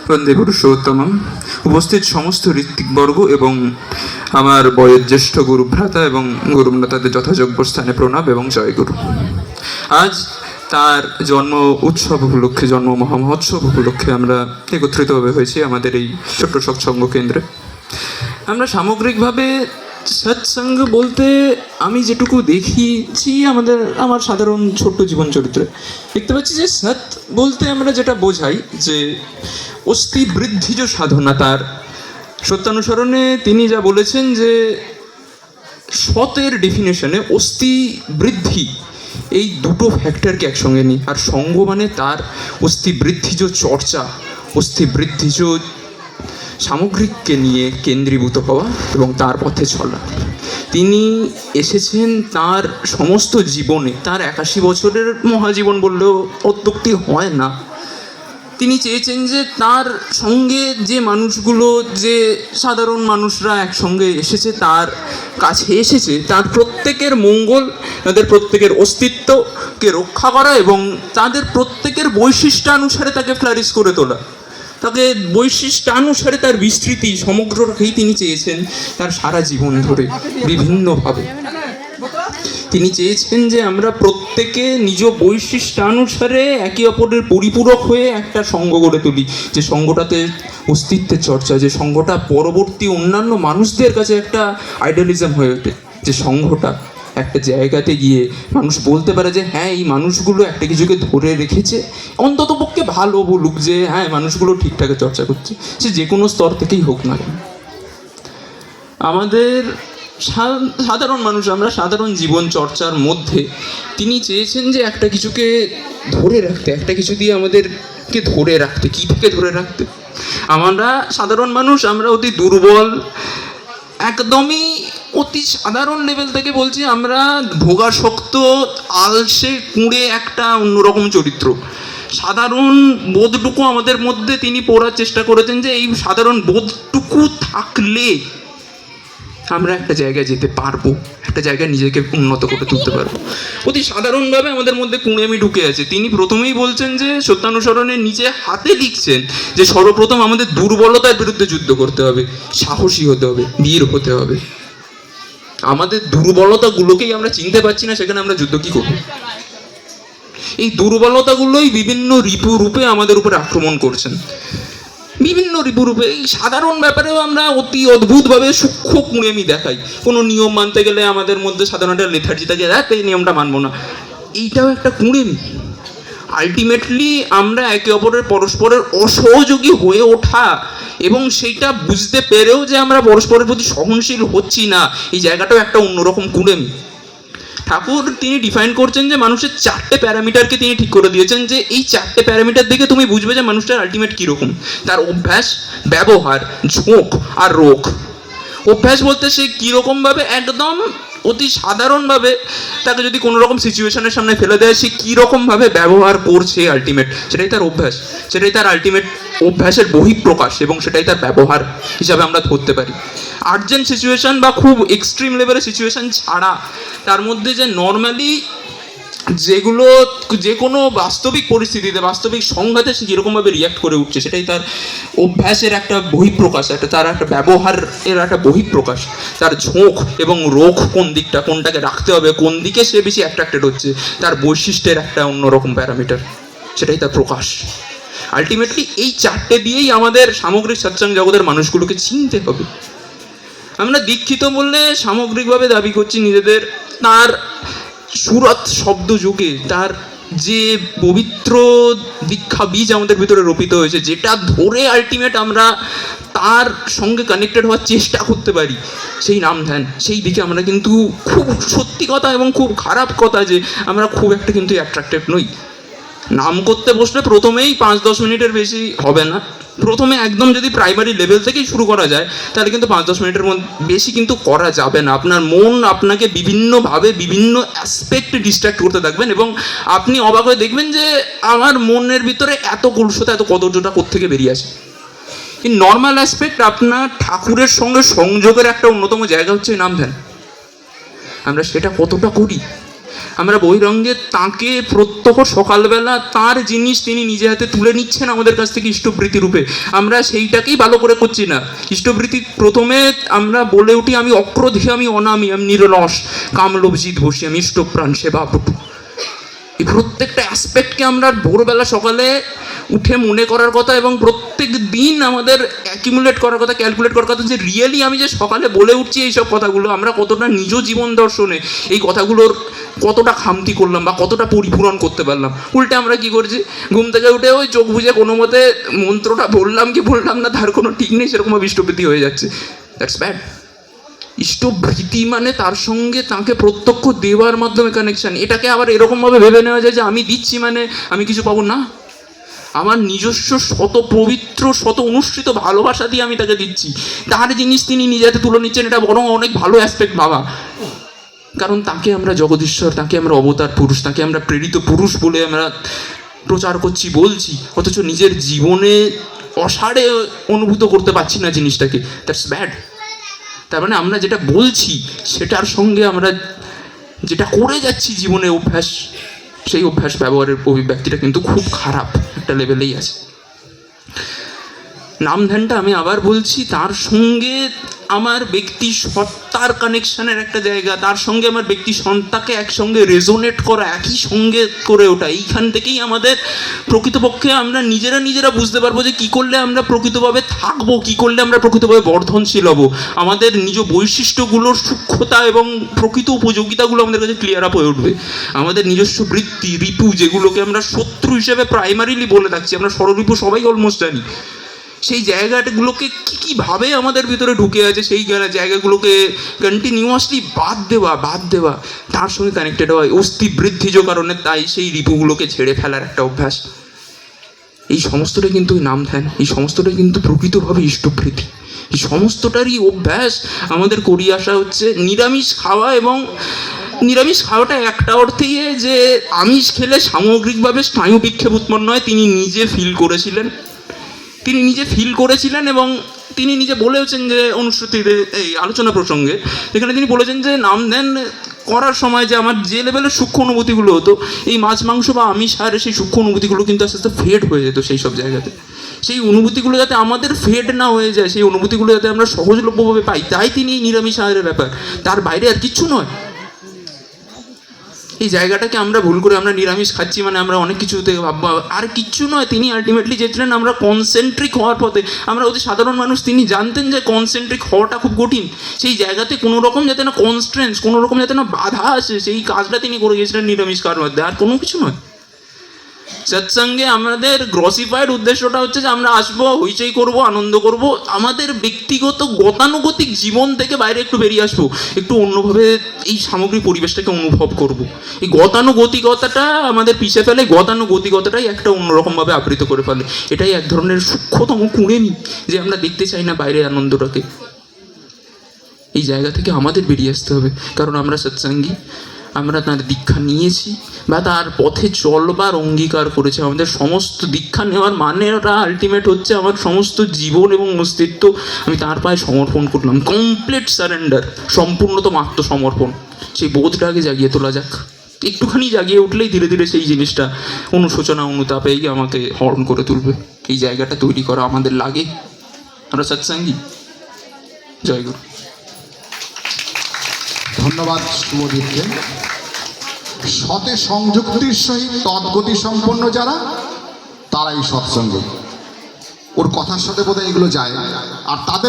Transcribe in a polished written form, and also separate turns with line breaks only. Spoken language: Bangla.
বন্দে পুরুষোত্তমম। উপস্থিত সমস্ত ঋত্বিকবর্গ এবং আমার বয়োজ্যেষ্ঠ গুরুভ্রাতা এবং গুরুভ্রাতাদের যথাযোগ্য স্থানে প্রণাম এবং জয়গুরু। আজ তার জন্ম উৎসব উপলক্ষে, জন্ম মহামহোৎসব উপলক্ষে আমরা একত্রিতভাবে হয়েছি আমাদের এই ছোট্ট সৎসঙ্গ কেন্দ্রে। আমরা সামগ্রিকভাবে সৎসঙ্গ বলতে আমি যেটুকু দেখেছি আমার সাধারণ ছোট্ট জীবন চরিত্রে দেখতে পাচ্ছি যে সৎ বলতে আমরা যেটা বোঝাই যে অস্থি বৃদ্ধিজ সাধনা। তার সত্যানুসরণে তিনি যা বলেছেন যে সতের ডেফিনেশনে অস্থি বৃদ্ধি এই দুটো ফ্যাক্টরকে একসঙ্গে নিই। আর সঙ্গ মানে তার অস্থি বৃদ্ধিজ চর্চা, অস্থি বৃদ্ধিজ সামগ্রিককে নিয়ে কেন্দ্রীভূত হওয়া এবং তার পথে চলা। তিনি এসেছেন তার সমস্ত জীবনে, তার 81 বছরের মহাজীবন বললেও অত্যুক্তি হয় না। তিনি চেয়েছেন যে তার সঙ্গে যে মানুষগুলো, যে সাধারণ মানুষরা একসঙ্গে এসেছে, তার কাছে এসেছে, তার প্রত্যেকের মঙ্গল, তাদের প্রত্যেকের অস্তিত্বকে রক্ষা করা এবং তাদের প্রত্যেকের বৈশিষ্ট্যানুসারে তাকে ফ্লারিশ করে তোলা, তাকে বৈশিষ্ট্যানুসারে তার বিস্তৃতি সমগ্রটাকেই তিনি চেয়েছেন তার সারা জীবন ধরে বিভিন্নভাবে। তিনি চেয়েছেন যে আমরা প্রত্যেকে নিজ বৈশিষ্ট্যানুসারে একে অপরের পরিপূরক হয়ে একটা সঙ্গ গড়ে তুলি, যে সঙ্গটাতে অস্তিত্বের চর্চা, যে সঙ্গটা পরবর্তী অন্যান্য মানুষদের কাছে একটা আইডিয়ালিজম হয়ে ওঠে, যে সঙ্গটা একটা জায়গাতে গিয়ে মানুষ বলতে পারে যে হ্যাঁ এই মানুষগুলো একটা কিছুকে ধরে রেখেছে, অন্তত পক্ষে ভালো বলুক যে হ্যাঁ মানুষগুলো ঠিকঠাক চর্চা করছে, সে যে কোনো স্তর থেকেই হোক না কেন। আমাদের সাধারণ মানুষ, আমরা সাধারণ জীবন চর্চার মধ্যে তিনি চেয়েছেন যে একটা কিছুকে ধরে রাখতে, একটা কিছু দিয়ে আমাদেরকে ধরে রাখতে। কী থেকে ধরে রাখতে? আমরা সাধারণ মানুষ, আমরা অতি দুর্বল, একদমই অতি সাধারণ লেভেল থেকে বলছি, আমরা ভোগাসক্ত, আলসে, কুঁড়ে একটা অন্যরকম চরিত্র। সাধারণ বোধটুকু আমাদের মধ্যে তিনি পড়ার চেষ্টা করেছেন যে এই সাধারণ বোধটুকু থাকলে আমরা একটা জায়গায় যেতে পারবো, একটা জায়গায় নিজেকে উন্নত করে তুলতে পারবো। অতি সাধারণভাবে আমাদের মধ্যে কুঁড়েমি ঢুকে আছে। তিনি প্রথমেই বলছেন যে সত্যানুসরণের নিচে হাতে লিখছেন যে সর্বপ্রথম আমাদের দুর্বলতার বিরুদ্ধে যুদ্ধ করতে হবে, সাহসী হতে হবে, বীর হতে হবে। আমাদের দুর্বলতাগুলোকেই আমরা চিনতে পারছি না, সেখানে আমরা যুদ্ধ কি করব? এই দুর্বলতাগুলোই বিভিন্ন রিপু রূপে আমাদের উপরে আক্রমণ করছেন, বিভিন্ন রিপুরূপে। এই সাধারণ ব্যাপারেও আমরা অতি অদ্ভুতভাবে সূক্ষ্ম কুঁড়েমি দেখাই। কোনো নিয়ম মানতে গেলে আমাদের মধ্যে সাধারণ একটা লেথার্জি থাকে, এই নিয়মটা মানবো না, এইটাও একটা কুঁড়েমি। আলটিমেটলি আমরা একে অপরের পরস্পরের অসহযোগী হয়ে ওঠা এবং সেইটা বুঝতে পেরেও যে আমরা পরস্পরের প্রতি সহনশীল হচ্ছি না, এই জায়গাটাও একটা অন্যরকম কুঁড়েমি। ঠাকুর তিনি ডিফাইন করছেন যে মানুষের 4টে প্যারামিটারকে তিনি ঠিক করে দিয়েছেন, যে এই 4টে প্যারামিটার দেখে তুমি বুঝবে যে মানুষটার আলটিমেট কীরকম। তার অভ্যাস, ব্যবহার, ঝোঁক আর রোগ। অভ্যাস বলতে সে কীরকমভাবে, একদম অতি সাধারণভাবে তাকে যদি কোনো রকম সিচুয়েশনের সামনে ফেলে দেয়, সে কীরকমভাবে ব্যবহার করছে আলটিমেট, সেটাই তার অভ্যাস, সেটাই তার আলটিমেট অভ্যাসের বহিঃপ্রকাশ এবং সেটাই তার ব্যবহার হিসাবে আমরা ধরতে পারি। আর্জেন্ট সিচুয়েশান বা খুব এক্সট্রিম লেভেলের সিচুয়েশান ছাড়া তার মধ্যে যে নর্মালি যেগুলো যে কোনো বাস্তবিক পরিস্থিতিতে, বাস্তবিক সংঘাতে সে কীরকমভাবে রিয়াক্ট করে উঠছে, সেটাই তার অভ্যাসের একটা বহিঃপ্রকাশ, তার একটা ব্যবহারের একটা বহিঃপ্রকাশ। তার ঝোঁক এবং রোগ কোন দিকটা, কোনটাকে রাখতে হবে, কোন দিকে সে বেশি অ্যাট্রাক্টেড হচ্ছে, তার বৈশিষ্ট্যের একটা অন্যরকম প্যারামিটার, সেটাই তার প্রকাশ। আলটিমেটলি এই 4টে দিয়েই আমাদের সামগ্রিক সৎসঙ্গ জগতের মানুষগুলোকে চিনতে হবে। আমরা দীক্ষিত বললে সামগ্রিকভাবে দাবি করছি নিজেদের তার সুরত শব্দ যুগে তার যে পবিত্র দীক্ষা বীজ আমাদের ভিতরে রোপিত হয়েছে, যেটা ধরে আলটিমেট আমরা তার সঙ্গে কানেক্টেড হওয়ার চেষ্টা করতে পারি, সেই নাম ধ্যান, সেই দিকে আমরা কিন্তু খুব সত্যি কথা এবং খুব খারাপ কথা যে আমরা খুব একটা কিন্তু অ্যাট্রাক্টেড নই। নাম করতে বসলে প্রথমেই 5-10 মিনিটের বেশি হবে না। প্রথমে একদম যদি প্রাইমারি লেভেল থেকেই শুরু করা যায় তাহলে কিন্তু 5-10 মিনিটের মধ্যে বেশি কিন্তু করা যাবে না। আপনার মন আপনাকে বিভিন্নভাবে বিভিন্ন অ্যাসপেক্ট ডিস্ট্র্যাক্ট করতে থাকবেন এবং আপনি অবাক হয়ে দেখবেন যে আমার মনের ভিতরে এত কলুষতা, এত কদর্যটা কোত্থেকে বেরিয়ে আসে। এই নর্মাল অ্যাসপেক্ট আপনার ঠাকুরের সঙ্গে সংযোগের একটা অন্যতম জায়গা হচ্ছে নাম ধ্যান। আমরা সেটা কতটা করি আমরা বহিরঙ্গে তাকে প্রত্যহ সকালবেলা তার জিনিস তিনি নিজে হাতে তুলে নিচ্ছেন আমাদের কাছ থেকে ইষ্টবৃত্তি রূপে। আমরা সেইটাকেই ভালো করে করছি না। ইষ্টবৃত্তি প্রথমে আমরা বলে উঠি আমি অক্রোধী, আমি অনামী, আমি নিরলস, কামলোভজিৎ বসি, আমি ইষ্টপ্রাণ সেবাপটু। এই প্রত্যেকটা অ্যাসপেক্টকে আমরা ভোরবেলা সকালে উঠে মনে করার কথা এবং প্রত্যেক দিন আমাদের অ্যাকিমুলেট করার কথা, ক্যালকুলেট করার কথা যে রিয়েলি আমি যে সকালে বলে উঠছি এইসব কথাগুলো আমরা কতটা নিজ জীবন দর্শনে এই কথাগুলোর কতটা খামতি করলাম বা কতটা পরিপূরণ করতে পারলাম। উল্টে আমরা কি করছি, ঘুম থেকে উঠে ওই চোখ বুঝে কোনো মতে মন্ত্রটা বললাম কি বললাম না তার কোনো ঠিক নেই, সেরকমভাবে ইষ্টবৃত্তি হয়ে যাচ্ছে। That's bad. ইষ্টবৃত্তি মানে তার সঙ্গে তাকে প্রত্যক্ষ দেওয়ার মাধ্যমে কানেকশন। এটাকে আবার এরকমভাবে ভেবে নেওয়া যায় যে আমি দিচ্ছি মানে আমি কিছু পাবো না। আমার নিজস্ব শত পবিত্র শত অনুষ্ঠিত ভালোবাসা দিয়ে আমি তাকে দিচ্ছি, তার জিনিস তিনি নিজে হাতে তুলে নিচ্ছেন, এটা বরং অনেক ভালো অ্যাসপেক্ট ভাবা। কারণ তাকে আমরা জগদীশ্বর, তাকে আমরা অবতার পুরুষ, তাকে আমরা প্রেরিত পুরুষ বলে আমরা প্রচার করছি, বলছি, অথচ নিজের জীবনে অসাড়ে অনুভূত করতে পারছি না জিনিসটাকে। That's bad. তার মানে আমরা যেটা বলছি সেটার সঙ্গে আমরা যেটা করে যাচ্ছি জীবনে অভ্যাস, সেই অভ্যাস ব্যবহারের অভিব্যক্তিটা কিন্তু খুব খারাপ একটা লেভেলেই আছে। নাম ধ্যানটা আমি আবার বলছি, তার সঙ্গে আমার ব্যক্তি সত্তার কানেকশনের একটা জায়গা, তার সঙ্গে আমার ব্যক্তি সত্তাকে একসঙ্গে রেজোনেট করা, একই সঙ্গে করে ওঠা। এইখান থেকেই আমাদের প্রকৃতপক্ষে আমরা নিজেরা বুঝতে পারবো যে কী করলে আমরা প্রকৃতভাবে থাকবো, কী করলে আমরা প্রকৃতভাবে বর্ধনশীল হবো। আমাদের নিজ বৈশিষ্ট্যগুলোর সূক্ষ্মতা এবং প্রকৃত উপযোগিতাগুলো আমাদের কাছে ক্লিয়ার আপ হয়ে উঠবে। আমাদের নিজস্ব বৃত্তি, রিপু, যেগুলোকে আমরা শত্রু হিসেবে প্রাইমারিলি বলে থাকছি, আমরা ষড়রিপু সবাই অলমোস্ট জানি, সেই জায়গাগুলোকে কীভাবে আমাদের ভিতরে ঢুকে আছে, সেই জায়গাগুলোকে কন্টিনিউয়াসলি বাদ দেওয়া, তার সঙ্গে কানেক্টেড হওয়া, অস্থি বৃদ্ধিজ কারণে তাই সেই রিপুগুলোকে ছেড়ে ফেলার একটা অভ্যাস। এই সমস্তটাই কিন্তু নাম ধ্যান, এই সমস্তটাই কিন্তু প্রকৃতভাবে ইষ্টবৃত্তি। এই সমস্তটারই অভ্যাস আমাদের করিয়ে আসা হচ্ছে। নিরামিষ খাওয়া, এবং নিরামিষ খাওয়াটা একটা অর্থেই যে আমিষ খেলে সামগ্রিকভাবে স্নায়ু বিক্ষেপ উৎপন্ন হয়, তিনি নিজে ফিল করেছিলেন এবং তিনি নিজে বলেওছেন যে অনুশ্রুতিতে এই আলোচনা প্রসঙ্গে এখানে তিনি বলেছেন যে নাম ধ্যান করার সময় যে আমার যে লেভেলের সূক্ষ্ম অনুভূতিগুলো হতো, এই মাছ মাংস বা আমিষ হারে সেই সূক্ষ্ম অনুভূতিগুলো কিন্তু আস্তে আস্তে ফেড হয়ে যেত। সেই সব জায়গাতে সেই অনুভূতিগুলো যাতে আমাদের ফেড না হয়ে যায়, সেই অনুভূতিগুলো যাতে আমরা সহজলভ্যভাবে পাই, তাই তিনি এই নিরামিষ আহারের ব্যাপার, তার বাইরে আর কিচ্ছু নয়। এই জায়গাটাকে আমরা ভুল করে আমরা নিরামিষ খাচ্ছি মানে আমরা অনেক কিছু থেকে ভাববো, আর কিচ্ছু নয়। তিনি আলটিমেটলি চেয়েছিলেন আমরা কনসেন্ট্রিক হওয়ার পথে। আমরা অতি সাধারণ মানুষ, তিনি জানতেন যে কনসেন্ট্রিক হওয়াটা খুব কঠিন। সেই জায়গাতে কোনো রকম যাতে না কনস্ট্রেন্স, কোনো রকম যাতে না বাধা আসে, সেই কাজটা তিনি করে গিয়েছিলেন নিরামিষ খাওয়ার মধ্যে, আর কোনো কিছু নয়। সৎসঙ্গে আমাদের গ্রসিফাইড উদ্দেশ্যটা হচ্ছে যে আমরা আসবো, হইচই করব, আনন্দ করব, আমাদের ব্যক্তিগত গতানুগতিক জীবন থেকে বাইরে একটু বেরিয়ে আসবো, একটু অন্যভাবে এই সামগ্রিক পরিবেশটাকে অনুভব করব। এই গতানুগতিকতাটা আমাদের পিছিয়ে ফেলে, গতানুগতিকতাটাই একটা অন্যরকমভাবে আবৃত করে ফেলে। এটাই এক ধরনের সূক্ষ্মতম কুঁড়েমি যে আমরা দেখতে চাই না বাইরের আনন্দটাকে। এই জায়গা থেকে আমাদের বেরিয়ে আসতে হবে, কারণ আমরা সৎসঙ্গী, আমরা তার দীক্ষা নিয়েছি বা তার পথে চলবার অঙ্গীকার করেছি। আমাদের সমস্ত দীক্ষা নেওয়ার মানেটা আলটিমেট হচ্ছে আমার সমস্ত জীবন এবং অস্তিত্ব আমি তার পায়ে সমর্পণ করলাম, কমপ্লিট সারেন্ডার, সম্পূর্ণতম আত্মসমর্পণ। সেই বোধটাকে জাগিয়ে তোলা যাক। একটুখানি জাগিয়ে উঠলেই ধীরে ধীরে সেই জিনিসটা অনুশোচনা অনুতাপেই আমাকে হরণ করে তুলবে। এই জায়গাটা তৈরি করা আমাদের লাগে। আমরা সৎসঙ্গী। জয় গুরু।
ধন্যবাদ শুভদীপকে। সতে সংযুক্তির সহিত তদ্গতি সম্পন্ন যারা, তারাই সৎসঙ্গ। ওর কথার সাথে বোধহয় এগুলো যায়, আর তাদের